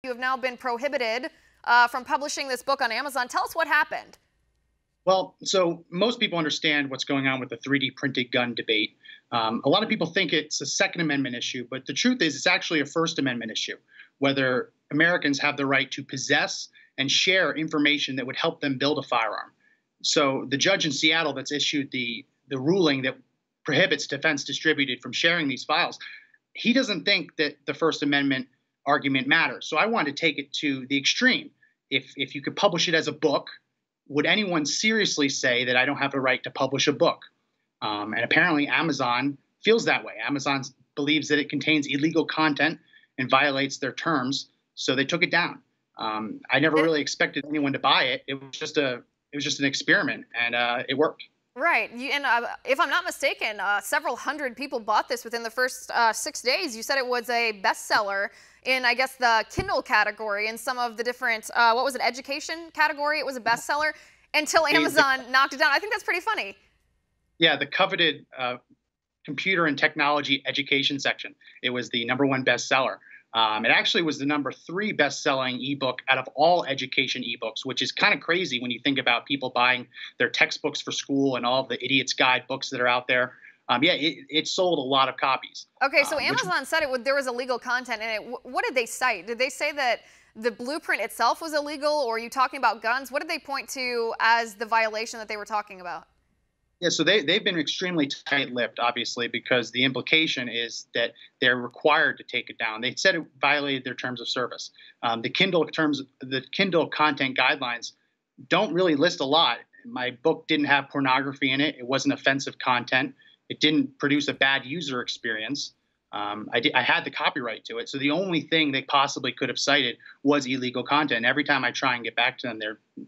You have now been prohibited from publishing this book on Amazon. Tell us what happened. Well, so most people understand what's going on with the 3D printed gun debate. A lot of people think it's a Second Amendment issue, but the truth is it's actually a First Amendment issue, whether Americans have the right to possess and share information that would help them build a firearm. So the judge in Seattle that's issued the ruling that prohibits Defense Distributed from sharing these files, he doesn't think that the First Amendment argument matters. So I wanted to take it to the extreme. If you could publish it as a book, would anyone seriously say that I don't have a right to publish a book? And apparently Amazon feels that way. Amazon believes that it contains illegal content and violates their terms, so they took it down. I never really expected anyone to buy it. It was just an experiment, and it worked. Right. And if I'm not mistaken, several hundred people bought this within the first 6 days. You said it was a bestseller in, I guess, the Kindle category and some of the different, what was it, education category? It was a bestseller until Amazon knocked it down. I think that's pretty funny. Yeah, the coveted computer and technology education section. It was the #1 bestseller. It actually was the #3 best-selling ebook out of all education ebooks, which is kind of crazy when you think about people buying their textbooks for school and all of the Idiot's Guide books that are out there. Yeah, it sold a lot of copies. Okay, so Amazon said there was illegal content in it. What did they cite? Did they say that the blueprint itself was illegal, or are you talking about guns? What did they point to as the violation that they were talking about? Yeah, so they've been extremely tight-lipped, obviously, because the implication is that they're required to take it down. They said it violated their terms of service. The Kindle content guidelines don't really list a lot. My book didn't have pornography in it. It wasn't offensive content. It didn't produce a bad user experience. I had the copyright to it, so the only thing they possibly could have cited was illegal content. Every time I try and get back to them,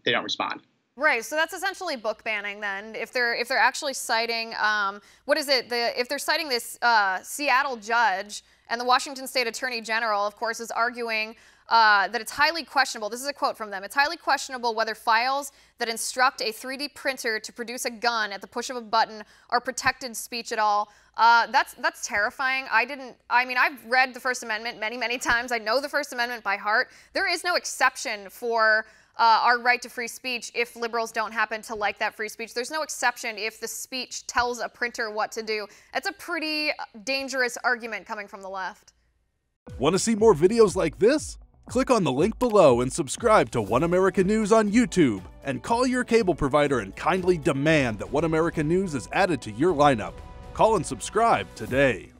they don't respond. Right, so that's essentially book banning then. If they're actually citing, what is it? If they're citing this Seattle judge, and the Washington State Attorney General, of course, is arguing that it's highly questionable. This is a quote from them. It's highly questionable whether files that instruct a 3D printer to produce a gun at the push of a button are protected speech at all. That's terrifying. I mean, I've read the First Amendment many, many times. I know the First Amendment by heart. There is no exception for our right to free speech if liberals don't happen to like that free speech. There's no exception if the speech tells a printer what to do. That's a pretty dangerous argument coming from the left. Want to see more videos like this? Click on the link below and subscribe to One America News on YouTube. And call your cable provider and kindly demand that One America News is added to your lineup. Call and subscribe today.